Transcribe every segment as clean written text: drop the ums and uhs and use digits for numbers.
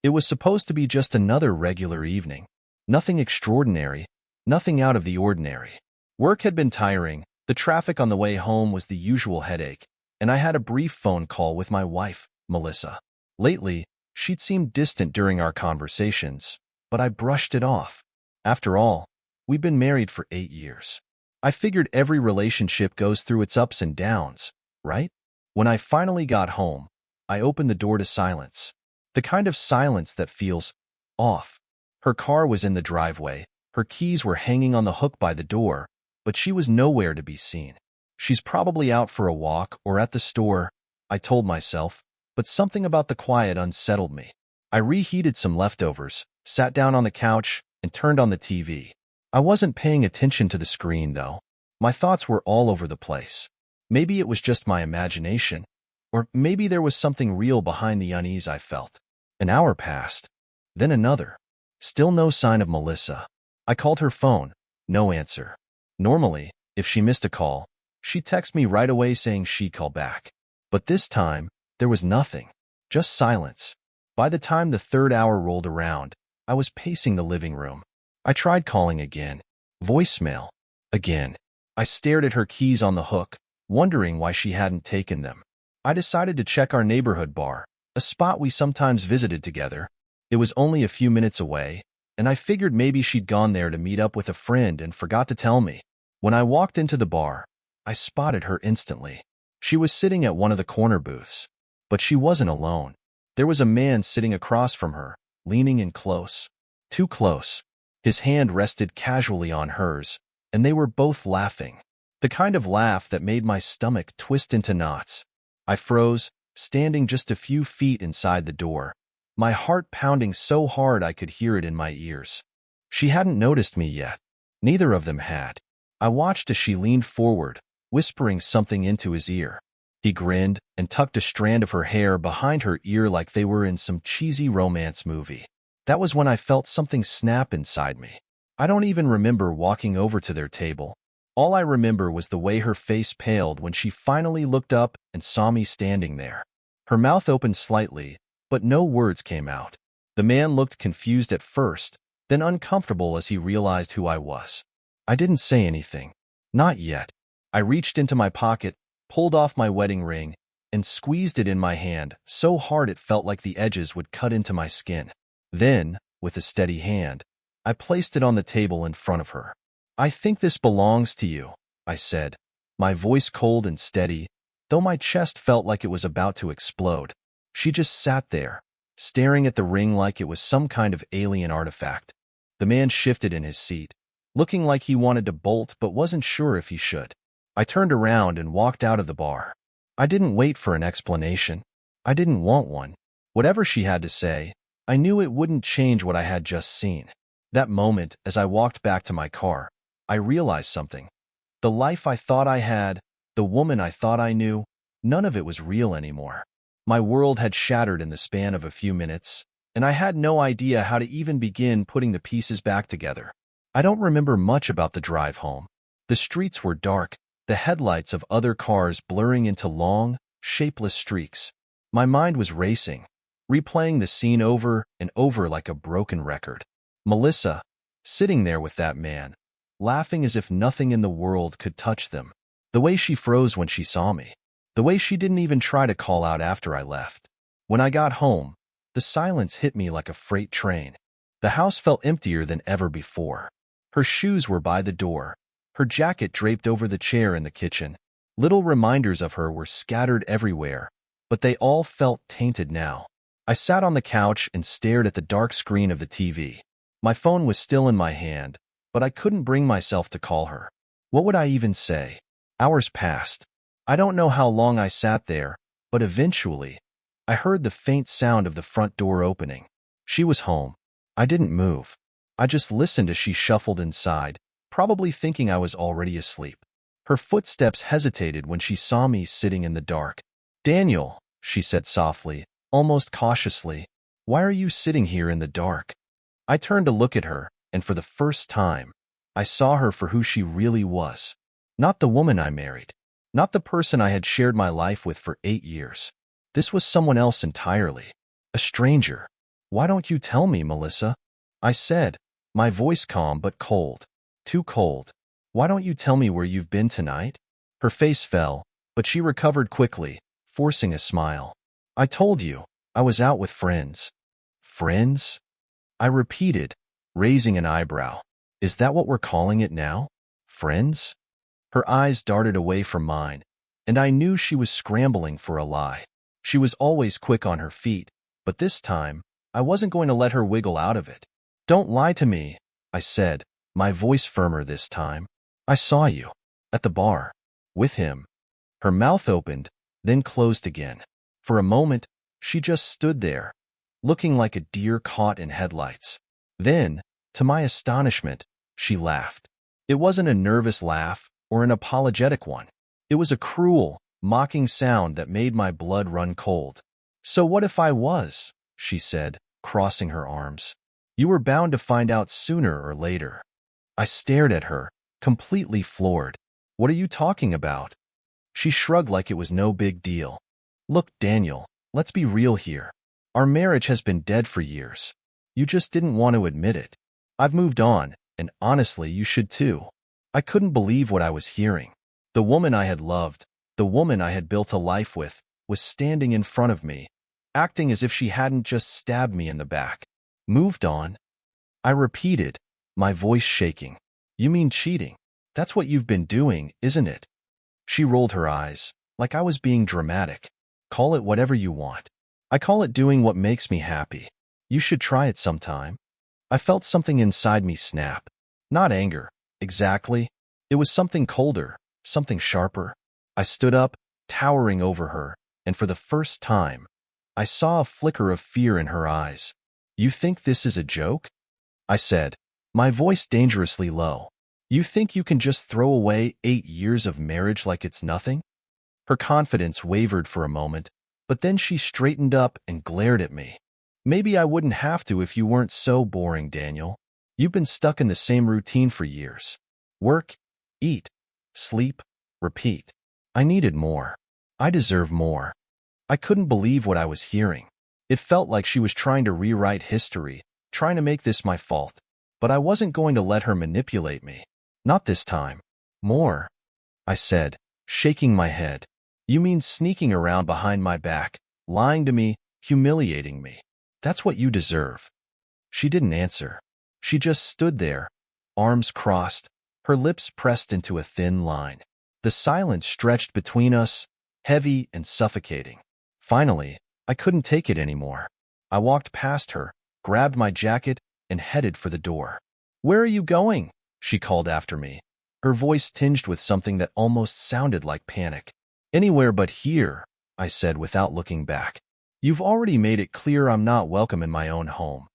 It was supposed to be just another regular evening. Nothing extraordinary, nothing out of the ordinary. Work had been tiring, the traffic on the way home was the usual headache, and I had a brief phone call with my wife, Melissa. Lately, she'd seemed distant during our conversations, but I brushed it off. After all, we'd been married for 8 years. I figured every relationship goes through its ups and downs, right? When I finally got home, I opened the door to silence. The kind of silence that feels off. Her car was in the driveway, her keys were hanging on the hook by the door, but she was nowhere to be seen. She's probably out for a walk or at the store, I told myself, but something about the quiet unsettled me. I reheated some leftovers, sat down on the couch, and turned on the TV. I wasn't paying attention to the screen, though. My thoughts were all over the place. Maybe it was just my imagination, or maybe there was something real behind the unease I felt. An hour passed, then another. Still no sign of Melissa. I called her phone, no answer. Normally, if she missed a call, she'd text me right away saying she'd call back. But this time, there was nothing, just silence. By the time the third hour rolled around, I was pacing the living room. I tried calling again. Voicemail. Again. I stared at her keys on the hook, wondering why she hadn't taken them. I decided to check our neighborhood bar, a spot we sometimes visited together. It was only a few minutes away, and I figured maybe she'd gone there to meet up with a friend and forgot to tell me. When I walked into the bar, I spotted her instantly. She was sitting at one of the corner booths. But she wasn't alone. There was a man sitting across from her, leaning in close. Too close. His hand rested casually on hers, and they were both laughing. The kind of laugh that made my stomach twist into knots. I froze, standing just a few feet inside the door, my heart pounding so hard I could hear it in my ears. She hadn't noticed me yet. Neither of them had. I watched as she leaned forward, whispering something into his ear. He grinned and tucked a strand of her hair behind her ear like they were in some cheesy romance movie. That was when I felt something snap inside me. I don't even remember walking over to their table. All I remember was the way her face paled when she finally looked up and saw me standing there. Her mouth opened slightly, but no words came out. The man looked confused at first, then uncomfortable as he realized who I was. I didn't say anything. Not yet. I reached into my pocket, pulled off my wedding ring, and squeezed it in my hand so hard it felt like the edges would cut into my skin. Then, with a steady hand, I placed it on the table in front of her. "I think this belongs to you," I said, my voice cold and steady, though my chest felt like it was about to explode. She just sat there, staring at the ring like it was some kind of alien artifact. The man shifted in his seat, looking like he wanted to bolt but wasn't sure if he should. I turned around and walked out of the bar. I didn't wait for an explanation. I didn't want one. Whatever she had to say, I knew it wouldn't change what I had just seen. That moment, as I walked back to my car, I realized something. The life I thought I had, the woman I thought I knew, none of it was real anymore. My world had shattered in the span of a few minutes, and I had no idea how to even begin putting the pieces back together. I don't remember much about the drive home. The streets were dark, the headlights of other cars blurring into long, shapeless streaks. My mind was racing, replaying the scene over and over like a broken record. Melissa, sitting there with that man, laughing as if nothing in the world could touch them. The way she froze when she saw me. The way she didn't even try to call out after I left. When I got home, the silence hit me like a freight train. The house felt emptier than ever before. Her shoes were by the door, her jacket draped over the chair in the kitchen. Little reminders of her were scattered everywhere, but they all felt tainted now. I sat on the couch and stared at the dark screen of the TV. My phone was still in my hand, but I couldn't bring myself to call her. What would I even say? Hours passed. I don't know how long I sat there, but eventually, I heard the faint sound of the front door opening. She was home. I didn't move. I just listened as she shuffled inside, probably thinking I was already asleep. Her footsteps hesitated when she saw me sitting in the dark. "Daniel," she said softly, almost cautiously, "why are you sitting here in the dark?" I turned to look at her, and for the first time, I saw her for who she really was. Not the woman I married. Not the person I had shared my life with for 8 years. This was someone else entirely. A stranger. Why don't you tell me, Melissa? I said, my voice calm but cold. Too cold. Why don't you tell me where you've been tonight? Her face fell, but she recovered quickly, forcing a smile. I told you, I was out with friends. Friends? I repeated, raising an eyebrow. Is that what we're calling it now? Friends? Her eyes darted away from mine, and I knew she was scrambling for a lie. She was always quick on her feet, but this time, I wasn't going to let her wiggle out of it. Don't lie to me, I said, my voice firmer this time. I saw you. At the bar. With him. Her mouth opened, then closed again. For a moment, she just stood there, looking like a deer caught in headlights. Then, to my astonishment, she laughed. It wasn't a nervous laugh or an apologetic one. It was a cruel, mocking sound that made my blood run cold. So what if I was? She said, crossing her arms. You were bound to find out sooner or later. I stared at her, completely floored. What are you talking about? She shrugged like it was no big deal. Look, Daniel, let's be real here. Our marriage has been dead for years. You just didn't want to admit it. I've moved on, and honestly, you should too. I couldn't believe what I was hearing. The woman I had loved, the woman I had built a life with, was standing in front of me, acting as if she hadn't just stabbed me in the back. Moved on? I repeated, my voice shaking. You mean cheating? That's what you've been doing, isn't it? She rolled her eyes, like I was being dramatic. Call it whatever you want. I call it doing what makes me happy. You should try it sometime. I felt something inside me snap. Not anger, exactly. It was something colder, something sharper. I stood up, towering over her, and for the first time, I saw a flicker of fear in her eyes. You think this is a joke? I said, my voice dangerously low. You think you can just throw away 8 years of marriage like it's nothing? Her confidence wavered for a moment, but then she straightened up and glared at me. Maybe I wouldn't have to if you weren't so boring, Daniel. You've been stuck in the same routine for years. Work, eat, sleep, repeat. I needed more. I deserve more. I couldn't believe what I was hearing. It felt like she was trying to rewrite history, trying to make this my fault. But I wasn't going to let her manipulate me. Not this time. More, I said, shaking my head. You mean sneaking around behind my back, lying to me, humiliating me. That's what you deserve. She didn't answer. She just stood there, arms crossed, her lips pressed into a thin line. The silence stretched between us, heavy and suffocating. Finally, I couldn't take it anymore. I walked past her, grabbed my jacket, and headed for the door. Where are you going? She called after me, her voice tinged with something that almost sounded like panic. Anywhere but here, I said without looking back. You've already made it clear I'm not welcome in my own home.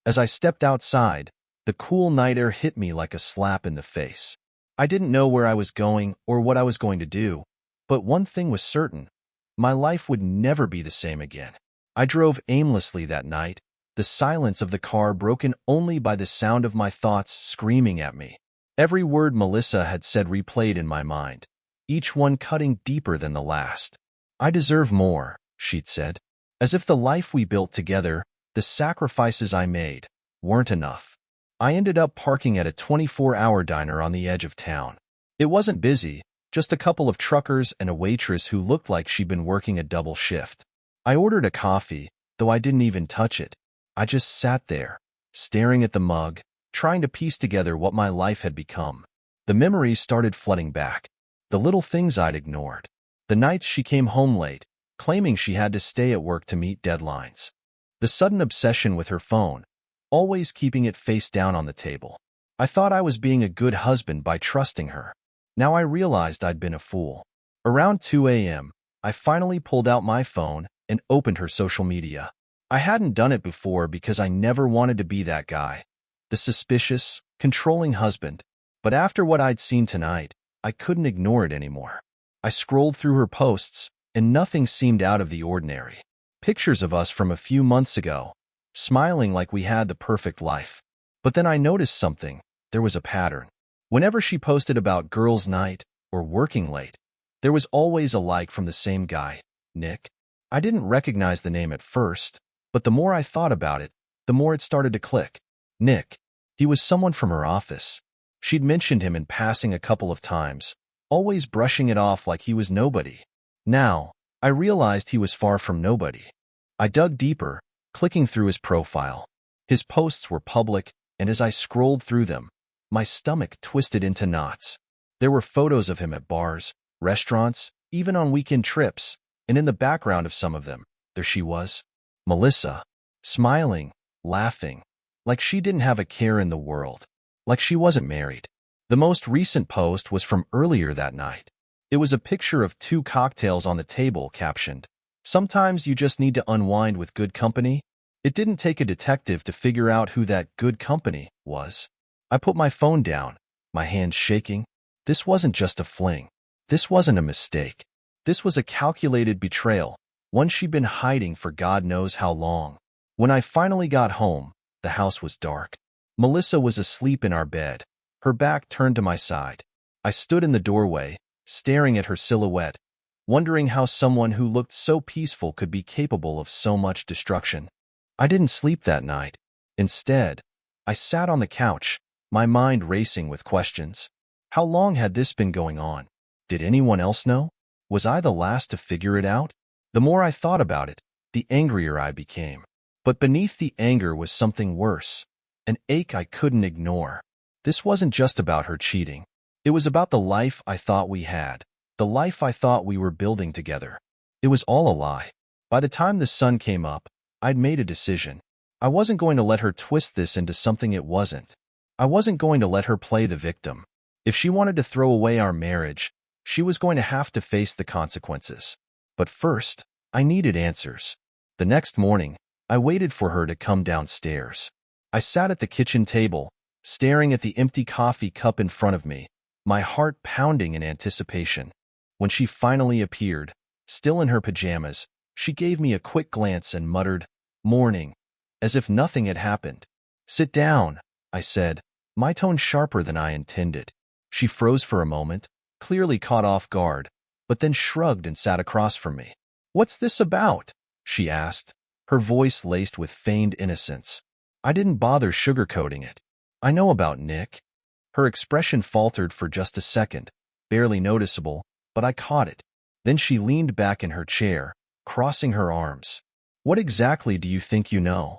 As I stepped outside, the cool night air hit me like a slap in the face. I didn't know where I was going or what I was going to do, but one thing was certain. My life would never be the same again. I drove aimlessly that night, the silence of the car broken only by the sound of my thoughts screaming at me. Every word Melissa had said replayed in my mind, each one cutting deeper than the last. I deserve more, she'd said, as if the life we built together, the sacrifices I made, weren't enough. I ended up parking at a 24-hour diner on the edge of town. It wasn't busy, just a couple of truckers and a waitress who looked like she'd been working a double shift. I ordered a coffee, though I didn't even touch it. I just sat there, staring at the mug, trying to piece together what my life had become. The memories started flooding back. The little things I'd ignored. The nights she came home late, claiming she had to stay at work to meet deadlines. The sudden obsession with her phone, always keeping it face down on the table. I thought I was being a good husband by trusting her. Now I realized I'd been a fool. Around 2 a.m., I finally pulled out my phone and opened her social media. I hadn't done it before because I never wanted to be that guy, the suspicious, controlling husband. But after what I'd seen tonight, I couldn't ignore it anymore. I scrolled through her posts, and nothing seemed out of the ordinary. Pictures of us from a few months ago, smiling like we had the perfect life. But then I noticed something. There was a pattern. Whenever she posted about girls' night or working late, there was always a like from the same guy, Nick. I didn't recognize the name at first, but the more I thought about it, the more it started to click. Nick. He was someone from her office. She'd mentioned him in passing a couple of times, always brushing it off like he was nobody. Now, I realized he was far from nobody. I dug deeper, clicking through his profile. His posts were public, and as I scrolled through them, my stomach twisted into knots. There were photos of him at bars, restaurants, even on weekend trips, and in the background of some of them, there she was, Melissa, smiling, laughing, like she didn't have a care in the world, like she wasn't married. The most recent post was from earlier that night. It was a picture of 2 cocktails on the table captioned, "Sometimes you just need to unwind with good company." It didn't take a detective to figure out who that good company was. I put my phone down, my hands shaking. This wasn't just a fling. This wasn't a mistake. This was a calculated betrayal, one she'd been hiding for God knows how long. When I finally got home, the house was dark. Melissa was asleep in our bed, her back turned to my side. I stood in the doorway, staring at her silhouette, wondering how someone who looked so peaceful could be capable of so much destruction. I didn't sleep that night. Instead, I sat on the couch, my mind racing with questions. How long had this been going on? Did anyone else know? Was I the last to figure it out? The more I thought about it, the angrier I became. But beneath the anger was something worse, an ache I couldn't ignore. This wasn't just about her cheating. It was about the life I thought we had, the life I thought we were building together. It was all a lie. By the time the sun came up, I'd made a decision. I wasn't going to let her twist this into something it wasn't. I wasn't going to let her play the victim. If she wanted to throw away our marriage, she was going to have to face the consequences. But first, I needed answers. The next morning, I waited for her to come downstairs. I sat at the kitchen table, staring at the empty coffee cup in front of me, my heart pounding in anticipation. When she finally appeared, still in her pajamas, she gave me a quick glance and muttered, "Morning," as if nothing had happened. "Sit down," I said, my tone sharper than I intended. She froze for a moment, clearly caught off guard, but then shrugged and sat across from me. "What's this about?" she asked, her voice laced with feigned innocence. I didn't bother sugarcoating it. "I know about Nick." Her expression faltered for just a second, barely noticeable, but I caught it. Then she leaned back in her chair, crossing her arms. "What exactly do you think you know?"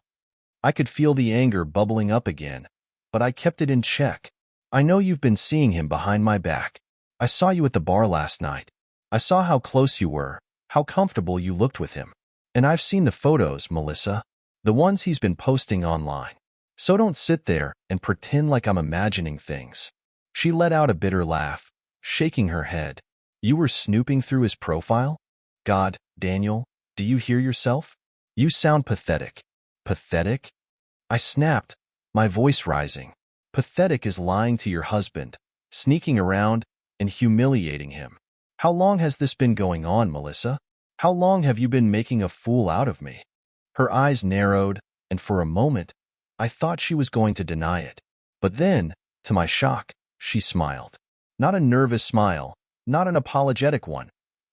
I could feel the anger bubbling up again, but I kept it in check. "I know you've been seeing him behind my back. I saw you at the bar last night. I saw how close you were, how comfortable you looked with him. And I've seen the photos, Melissa, the ones he's been posting online. So don't sit there and pretend like I'm imagining things." She let out a bitter laugh, shaking her head. "You were snooping through his profile? God, Daniel, do you hear yourself? You sound pathetic." "Pathetic?" I snapped, my voice rising. "Pathetic is lying to your husband, sneaking around, and humiliating him. How long has this been going on, Melissa? How long have you been making a fool out of me?" Her eyes narrowed, and for a moment, I thought she was going to deny it. But then, to my shock, she smiled. Not a nervous smile, not an apologetic one.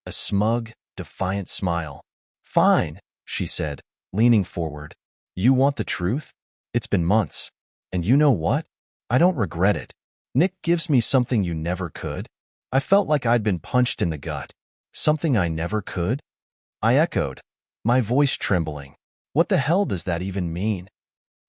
A smug, defiant smile. "Fine," she said, leaning forward. "You want the truth? It's been months. And you know what? I don't regret it. Nick gives me something you never could." I felt like I'd been punched in the gut. "Something I never could?" I echoed, my voice trembling. "What the hell does that even mean?"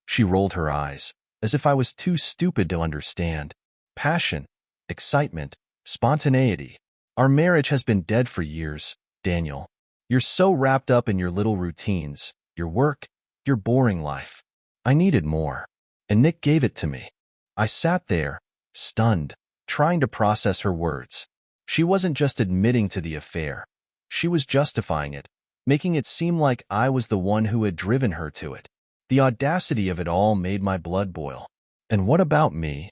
She rolled her eyes, as if I was too stupid to understand. "Passion, excitement, spontaneity. Our marriage has been dead for years, Daniel. You're so wrapped up in your little routines, your work, your boring life. I needed more, and Nick gave it to me." I sat there, stunned, trying to process her words. She wasn't just admitting to the affair. She was justifying it, making it seem like I was the one who had driven her to it. The audacity of it all made my blood boil. "And what about me?"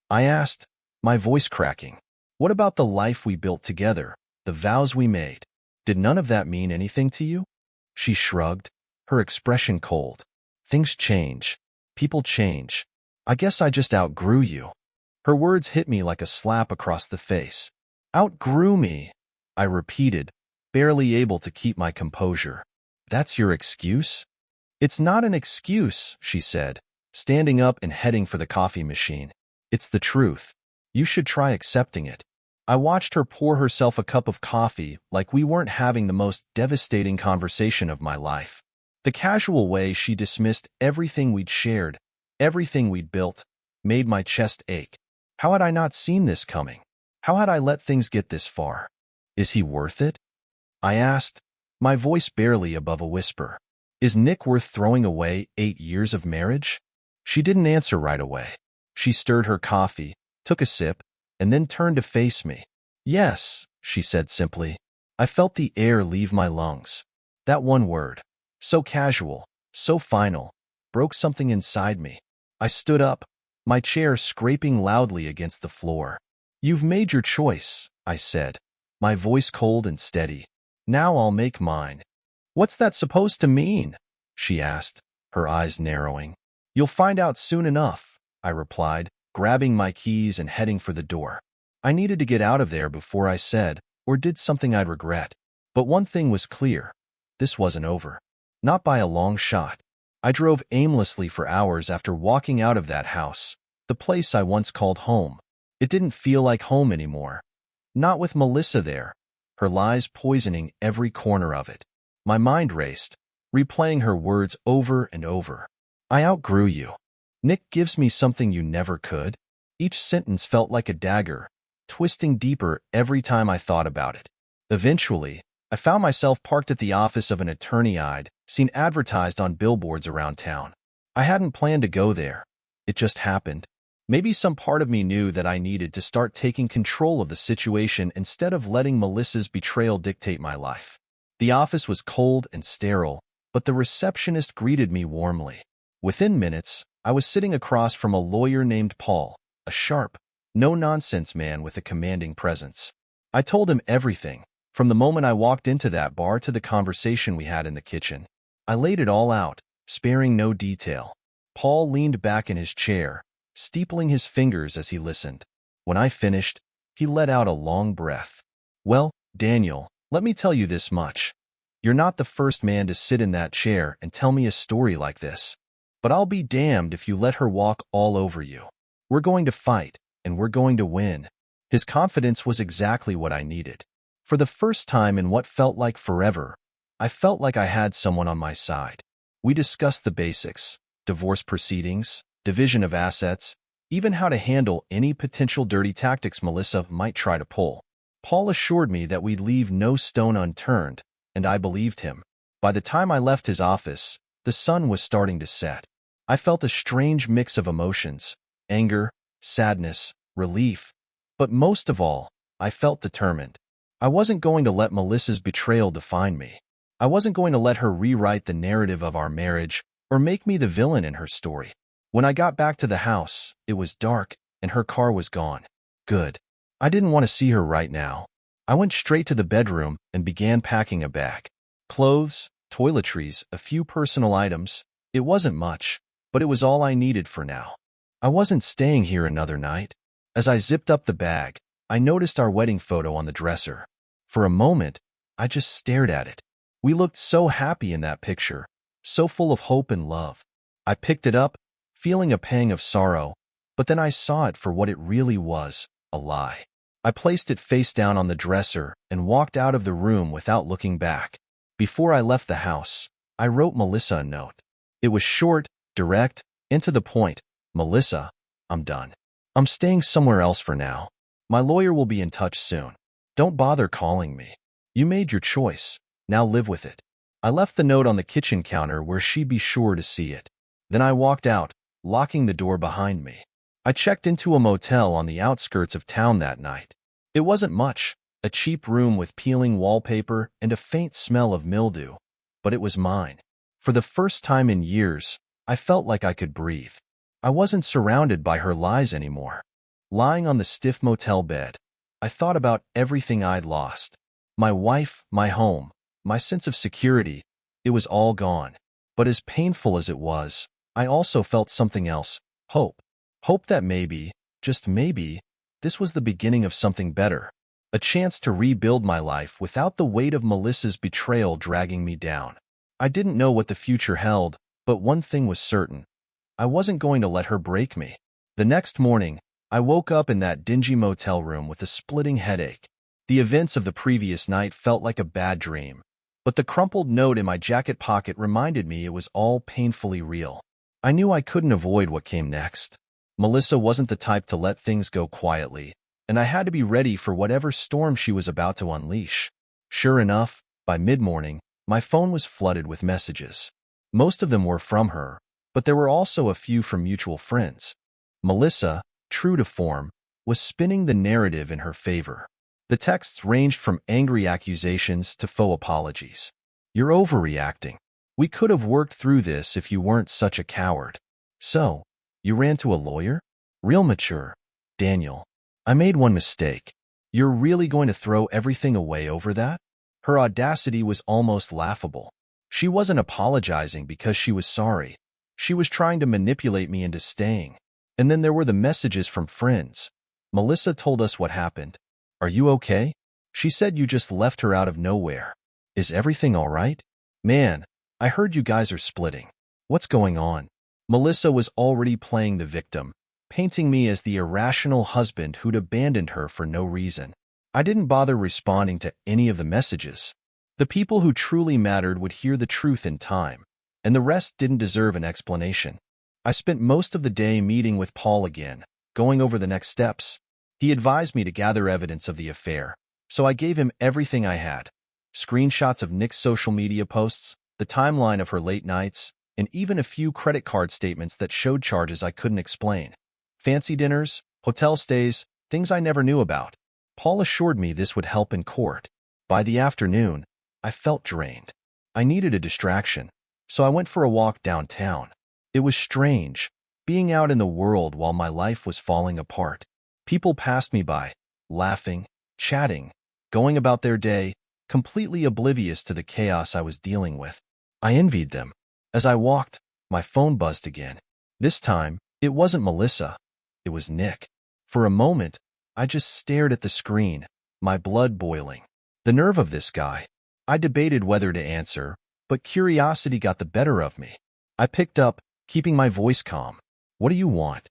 I asked, my voice cracking. "What about the life we built together, the vows we made? Did none of that mean anything to you?" She shrugged, her expression cold. "Things change. People change. I guess I just outgrew you." Her words hit me like a slap across the face. "Outgrew me," I repeated, barely able to keep my composure. "That's your excuse?" It's not an excuse, she said, standing up and heading for the coffee machine. It's the truth. You should try accepting it. I watched her pour herself a cup of coffee like we weren't having the most devastating conversation of my life. The casual way she dismissed everything we'd shared, everything we'd built, made my chest ache. How had I not seen this coming? How had I let things get this far? Is he worth it? I asked, my voice barely above a whisper. Is Nick worth throwing away 8 years of marriage? She didn't answer right away. She stirred her coffee, took a sip, and then turned to face me. Yes, she said simply. I felt the air leave my lungs. That one word, so casual, so final, broke something inside me. I stood up, my chair scraping loudly against the floor. You've made your choice, I said, my voice cold and steady. Now I'll make mine. What's that supposed to mean? She asked, her eyes narrowing. You'll find out soon enough, I replied, grabbing my keys and heading for the door. I needed to get out of there before I said or did something I'd regret. But one thing was clear. This wasn't over. Not by a long shot. I drove aimlessly for hours after walking out of that house, the place I once called home. It didn't feel like home anymore. Not with Melissa there, her lies poisoning every corner of it. My mind raced, replaying her words over and over. I outgrew you. Nick gives me something you never could. Each sentence felt like a dagger, twisting deeper every time I thought about it. Eventually, I found myself parked at the office of an attorney I'd seen advertised on billboards around town. I hadn't planned to go there. It just happened. Maybe some part of me knew that I needed to start taking control of the situation instead of letting Melissa's betrayal dictate my life. The office was cold and sterile, but the receptionist greeted me warmly. Within minutes, I was sitting across from a lawyer named Paul, a sharp, no-nonsense man with a commanding presence. I told him everything, from the moment I walked into that bar to the conversation we had in the kitchen. I laid it all out, sparing no detail. Paul leaned back in his chair, steepling his fingers as he listened. When I finished, he let out a long breath. Well, Daniel, let me tell you this much. You're not the first man to sit in that chair and tell me a story like this. But I'll be damned if you let her walk all over you. We're going to fight, and we're going to win. His confidence was exactly what I needed. For the first time in what felt like forever, I felt like I had someone on my side. We discussed the basics, divorce proceedings, division of assets, even how to handle any potential dirty tactics Melissa might try to pull. Paul assured me that we'd leave no stone unturned, and I believed him. By the time I left his office, the sun was starting to set. I felt a strange mix of emotions, anger, sadness, relief, but most of all, I felt determined. I wasn't going to let Melissa's betrayal define me. I wasn't going to let her rewrite the narrative of our marriage or make me the villain in her story. When I got back to the house, it was dark and her car was gone. Good. I didn't want to see her right now. I went straight to the bedroom and began packing a bag. Clothes, toiletries, a few personal items. It wasn't much, but it was all I needed for now. I wasn't staying here another night. As I zipped up the bag, I noticed our wedding photo on the dresser. For a moment, I just stared at it. We looked so happy in that picture, so full of hope and love. I picked it up, feeling a pang of sorrow, but then I saw it for what it really was, a lie. I placed it face down on the dresser and walked out of the room without looking back. Before I left the house, I wrote Melissa a note. It was short, direct, and to the point. Melissa, I'm done. I'm staying somewhere else for now. My lawyer will be in touch soon. Don't bother calling me. You made your choice. Now live with it. I left the note on the kitchen counter where she'd be sure to see it. Then I walked out, locking the door behind me. I checked into a motel on the outskirts of town that night. It wasn't much, a cheap room with peeling wallpaper and a faint smell of mildew, but it was mine. For the first time in years, I felt like I could breathe. I wasn't surrounded by her lies anymore. Lying on the stiff motel bed, I thought about everything I'd lost. My wife, my home, my sense of security. It was all gone. But as painful as it was, I also felt something else, hope. Hope that maybe, just maybe, this was the beginning of something better. A chance to rebuild my life without the weight of Melissa's betrayal dragging me down. I didn't know what the future held, But one thing was certain. I wasn't going to let her break me. The next morning, I woke up in that dingy motel room with a splitting headache. The events of the previous night felt like a bad dream, but the crumpled note in my jacket pocket reminded me it was all painfully real. I knew I couldn't avoid what came next. Melissa wasn't the type to let things go quietly, and I had to be ready for whatever storm she was about to unleash. Sure enough, by mid-morning, my phone was flooded with messages. Most of them were from her, but there were also a few from mutual friends. Melissa, true to form, was spinning the narrative in her favor. The texts ranged from angry accusations to faux apologies. "You're overreacting. We could have worked through this if you weren't such a coward. So, you ran to a lawyer? Real mature. Daniel, I made one mistake. You're really going to throw everything away over that?" Her audacity was almost laughable. She wasn't apologizing because she was sorry. She was trying to manipulate me into staying. And then there were the messages from friends. Melissa told us what happened. "Are you okay?" She said you just left her out of nowhere. "Is everything all right?" "Man, I heard you guys are splitting. What's going on?" Melissa was already playing the victim, painting me as the irrational husband who'd abandoned her for no reason. I didn't bother responding to any of the messages. The people who truly mattered would hear the truth in time, and the rest didn't deserve an explanation. I spent most of the day meeting with Paul again, going over the next steps. He advised me to gather evidence of the affair, so I gave him everything I had. Screenshots of Nick's social media posts, the timeline of her late nights, and even a few credit card statements that showed charges I couldn't explain. Fancy dinners, hotel stays, things I never knew about. Paul assured me this would help in court. By the afternoon, I felt drained. I needed a distraction, so I went for a walk downtown. It was strange, being out in the world while my life was falling apart. People passed me by, laughing, chatting, going about their day, completely oblivious to the chaos I was dealing with. I envied them. As I walked, my phone buzzed again. This time, it wasn't Melissa. It was Nick. For a moment, I just stared at the screen, my blood boiling. The nerve of this guy. I debated whether to answer, but curiosity got the better of me. I picked up, keeping my voice calm. "What do you want?"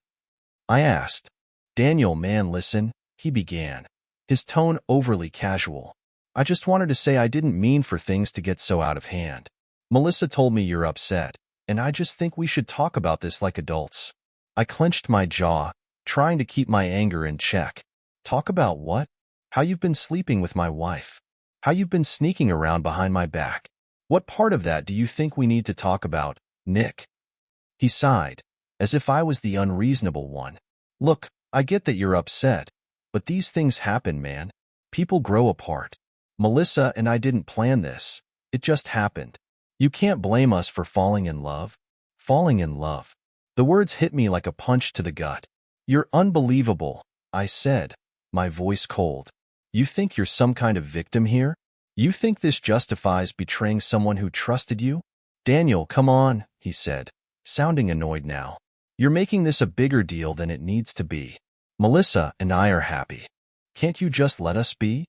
I asked. "Daniel, man, listen," he began, his tone overly casual. "I just wanted to say I didn't mean for things to get so out of hand. Melissa told me you're upset, and I just think we should talk about this like adults." I clenched my jaw, trying to keep my anger in check. "Talk about what?" "How you've been sleeping with my wife. How you've been sneaking around behind my back. What part of that do you think we need to talk about, Nick?" He sighed, as if I was the unreasonable one. "Look, I get that you're upset, but these things happen, man. People grow apart. Melissa and I didn't plan this. It just happened. You can't blame us for falling in love." Falling in love. The words hit me like a punch to the gut. "You're unbelievable," I said, my voice cold. "You think you're some kind of victim here? You think this justifies betraying someone who trusted you?" "Daniel, come on," he said, sounding annoyed now. "You're making this a bigger deal than it needs to be. Melissa and I are happy. Can't you just let us be?"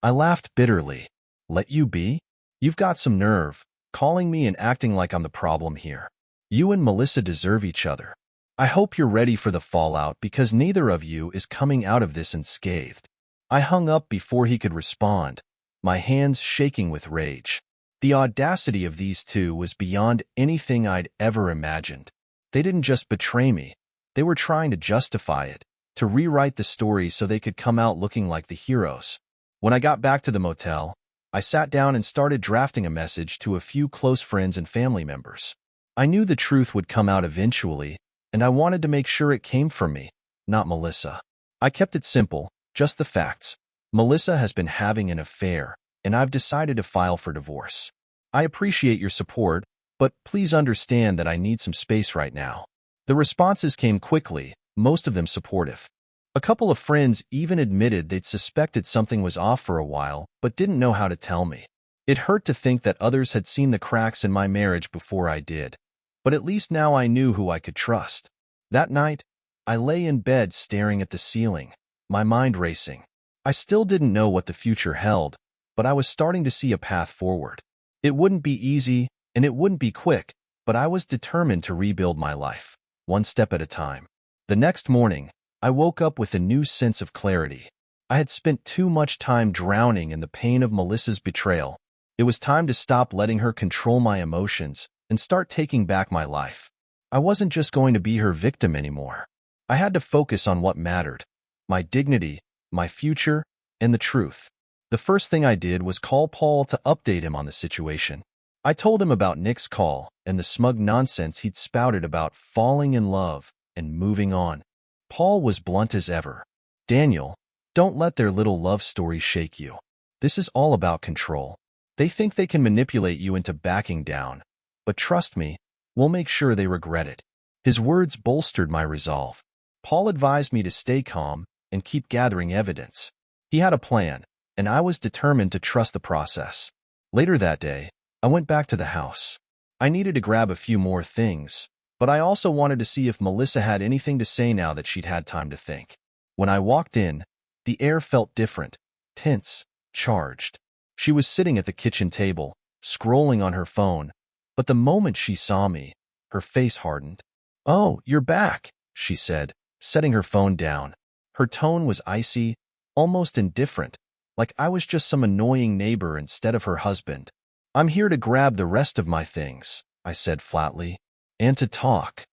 I laughed bitterly. "Let you be? You've got some nerve, calling me and acting like I'm the problem here. You and Melissa deserve each other. I hope you're ready for the fallout because neither of you is coming out of this unscathed." I hung up before he could respond, my hands shaking with rage. The audacity of these two was beyond anything I'd ever imagined. They didn't just betray me. They were trying to justify it, to rewrite the story so they could come out looking like the heroes. When I got back to the motel, I sat down and started drafting a message to a few close friends and family members. I knew the truth would come out eventually, and I wanted to make sure it came from me, not Melissa. I kept it simple, just the facts. Melissa has been having an affair, and I've decided to file for divorce. I appreciate your support, but please understand that I need some space right now. The responses came quickly, most of them supportive. A couple of friends even admitted they'd suspected something was off for a while, but didn't know how to tell me. It hurt to think that others had seen the cracks in my marriage before I did, but at least now I knew who I could trust. That night, I lay in bed staring at the ceiling, my mind racing. I still didn't know what the future held, but I was starting to see a path forward. It wouldn't be easy, and it wouldn't be quick, but I was determined to rebuild my life, one step at a time. The next morning, I woke up with a new sense of clarity. I had spent too much time drowning in the pain of Melissa's betrayal. It was time to stop letting her control my emotions and start taking back my life. I wasn't just going to be her victim anymore. I had to focus on what mattered: my dignity, my future, and the truth. The first thing I did was call Paul to update him on the situation. I told him about Nick's call and the smug nonsense he'd spouted about falling in love and moving on. Paul was blunt as ever. "Daniel, don't let their little love story shake you. This is all about control. They think they can manipulate you into backing down, but trust me, we'll make sure they regret it." His words bolstered my resolve. Paul advised me to stay calm and keep gathering evidence. He had a plan, and I was determined to trust the process. Later that day, I went back to the house. I needed to grab a few more things, but I also wanted to see if Melissa had anything to say now that she'd had time to think. When I walked in, the air felt different, tense, charged. She was sitting at the kitchen table, scrolling on her phone, but the moment she saw me, her face hardened. "Oh, you're back," she said, setting her phone down. Her tone was icy, almost indifferent, like I was just some annoying neighbor instead of her husband. "I'm here to grab the rest of my things," I said flatly, "and to talk."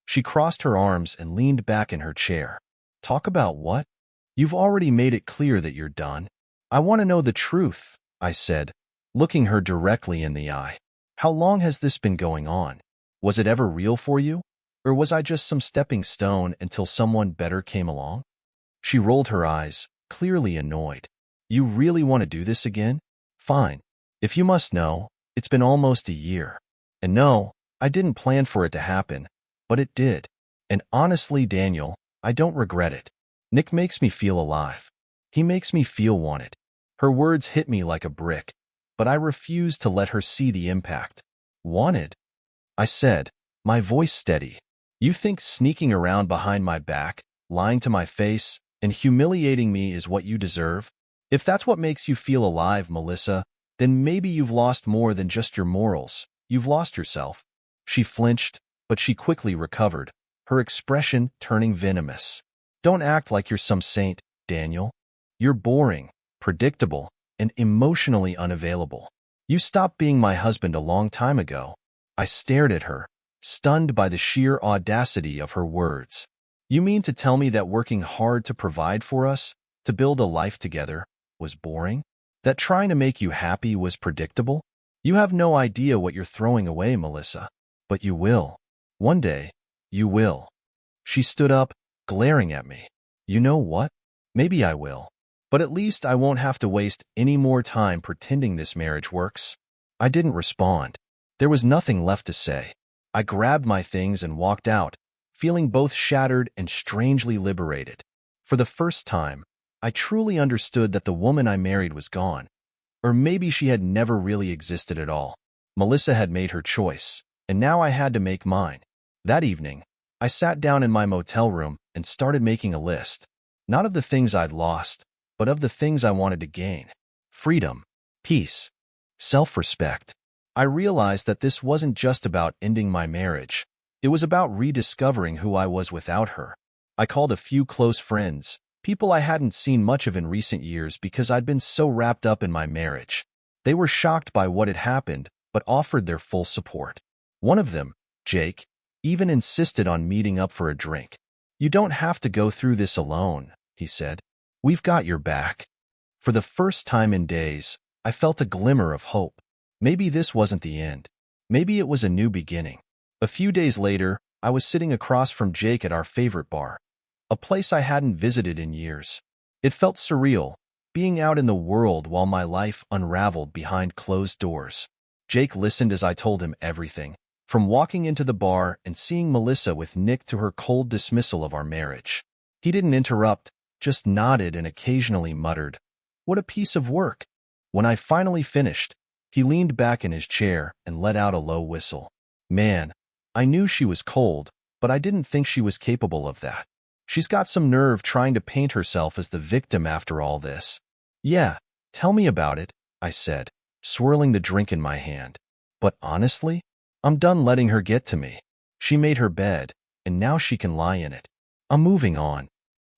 She crossed her arms and leaned back in her chair. "Talk about what? You've already made it clear that you're done." "I want to know the truth," I said, looking her directly in the eye. "How long has this been going on? Was it ever real for you? Or was I just some stepping stone until someone better came along?" She rolled her eyes, clearly annoyed. "You really want to do this again? Fine. If you must know, it's been almost a year. And no, I didn't plan for it to happen, but it did. And honestly, Daniel, I don't regret it. Nick makes me feel alive. He makes me feel wanted." Her words hit me like a brick, but I refused to let her see the impact. "Wanted?" I said, my voice steady. "You think sneaking around behind my back, lying to my face, and humiliating me is what you deserve? If that's what makes you feel alive, Melissa, then maybe you've lost more than just your morals. You've lost yourself." She flinched, but she quickly recovered, her expression turning venomous. "Don't act like you're some saint, Daniel. You're boring, predictable, and emotionally unavailable. You stopped being my husband a long time ago." I stared at her, stunned by the sheer audacity of her words. "You mean to tell me that working hard to provide for us, to build a life together, was boring? That trying to make you happy was predictable? You have no idea what you're throwing away, Melissa. But you will. One day, you will." She stood up, glaring at me. "You know what? Maybe I will. But at least I won't have to waste any more time pretending this marriage works." I didn't respond. There was nothing left to say. I grabbed my things and walked out, feeling both shattered and strangely liberated. For the first time, I truly understood that the woman I married was gone. Or maybe she had never really existed at all. Melissa had made her choice, and now I had to make mine. That evening, I sat down in my motel room and started making a list. Not of the things I'd lost, but of the things I wanted to gain. Freedom, peace, self-respect. I realized that this wasn't just about ending my marriage. It was about rediscovering who I was without her. I called a few close friends, people I hadn't seen much of in recent years because I'd been so wrapped up in my marriage. They were shocked by what had happened, but offered their full support. One of them, Jake, even insisted on meeting up for a drink. "You don't have to go through this alone," he said. "We've got your back." For the first time in days, I felt a glimmer of hope. Maybe this wasn't the end. Maybe it was a new beginning. A few days later, I was sitting across from Jake at our favorite bar, a place I hadn't visited in years. It felt surreal, being out in the world while my life unraveled behind closed doors. Jake listened as I told him everything, from walking into the bar and seeing Melissa with Nick to her cold dismissal of our marriage. He didn't interrupt, just nodded and occasionally muttered, "What a piece of work." When I finally finished, he leaned back in his chair and let out a low whistle. Man, I knew she was cold, but I didn't think she was capable of that. She's got some nerve trying to paint herself as the victim after all this. "Yeah, tell me about it," I said, swirling the drink in my hand. "But honestly, I'm done letting her get to me. She made her bed, and now she can lie in it. I'm moving on.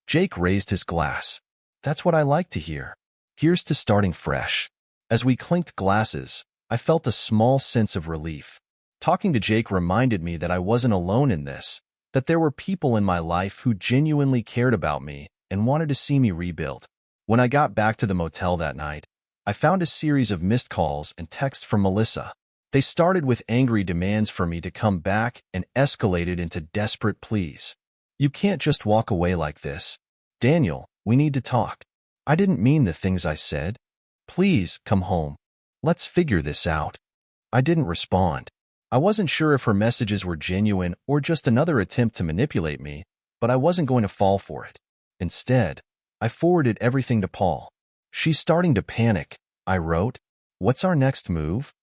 Jake raised his glass. That's what I like to hear. Here's to starting fresh. As we clinked glasses, I felt a small sense of relief. Talking to Jake reminded me that I wasn't alone in this, that there were people in my life who genuinely cared about me and wanted to see me rebuild. When I got back to the motel that night, I found a series of missed calls and texts from Melissa. They started with angry demands for me to come back and escalated into desperate pleas. You can't just walk away like this. Daniel, we need to talk. I didn't mean the things I said. Please, come home. Let's figure this out. I didn't respond. I wasn't sure if her messages were genuine or just another attempt to manipulate me, but I wasn't going to fall for it. Instead, I forwarded everything to Paul. She's starting to panic, I wrote. What's our next move?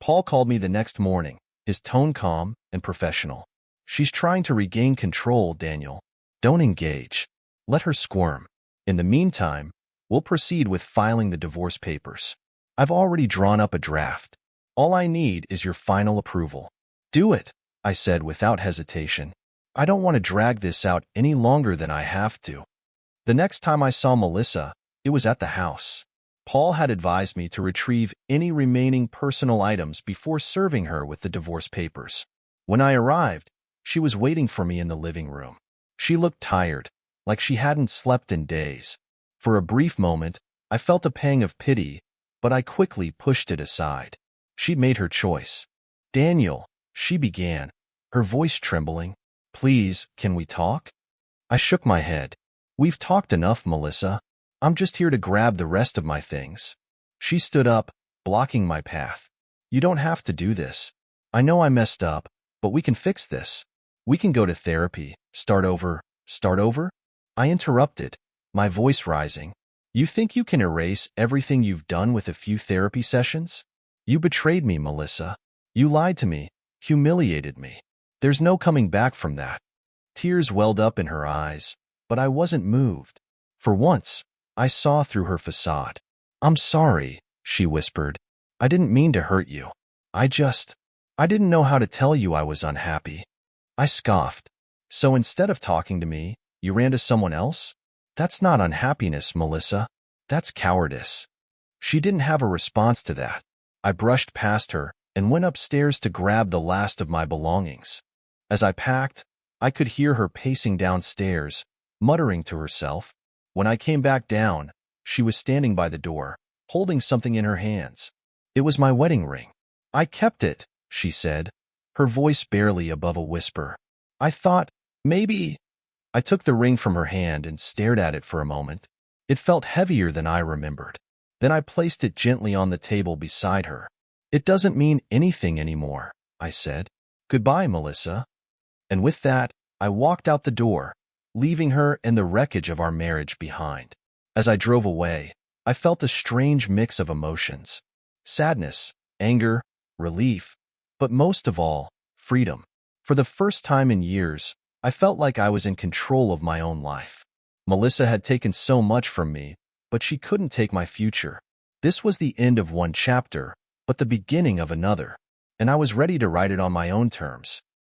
Paul called me the next morning, his tone calm and professional. She's trying to regain control, Daniel. Don't engage. Let her squirm. In the meantime, we'll proceed with filing the divorce papers. I've already drawn up a draft. All I need is your final approval. Do it, I said without hesitation. I don't want to drag this out any longer than I have to. The next time I saw Melissa, it was at the house. Paul had advised me to retrieve any remaining personal items before serving her with the divorce papers. When I arrived, she was waiting for me in the living room. She looked tired, like she hadn't slept in days. For a brief moment, I felt a pang of pity, but I quickly pushed it aside. She'd made her choice. Daniel, she began, her voice trembling. Please, can we talk? I shook my head. We've talked enough, Melissa. I'm just here to grab the rest of my things. She stood up, blocking my path. You don't have to do this. I know I messed up, but we can fix this. We can go to therapy. Start over. Start over? I interrupted, my voice rising. You think you can erase everything you've done with a few therapy sessions? You betrayed me, Melissa. You lied to me, humiliated me. There's no coming back from that. Tears welled up in her eyes, but I wasn't moved. For once, I saw through her facade. I'm sorry, she whispered. I didn't mean to hurt you. I didn't know how to tell you I was unhappy. I scoffed. So instead of talking to me, you ran to someone else? That's not unhappiness, Melissa. That's cowardice. She didn't have a response to that. I brushed past her and went upstairs to grab the last of my belongings. As I packed, I could hear her pacing downstairs, muttering to herself. When I came back down, she was standing by the door, holding something in her hands. It was my wedding ring. I kept it, she said, her voice barely above a whisper. I thought, maybe. I took the ring from her hand and stared at it for a moment. It felt heavier than I remembered. Then I placed it gently on the table beside her. It doesn't mean anything anymore, I said. Goodbye, Melissa. And with that, I walked out the door, leaving her and the wreckage of our marriage behind. As I drove away, I felt a strange mix of emotions. Sadness, anger, relief, but most of all, freedom. For the first time in years, I felt like I was in control of my own life. Melissa had taken so much from me, but she couldn't take my future. This was the end of one chapter, but the beginning of another, and I was ready to write it on my own terms.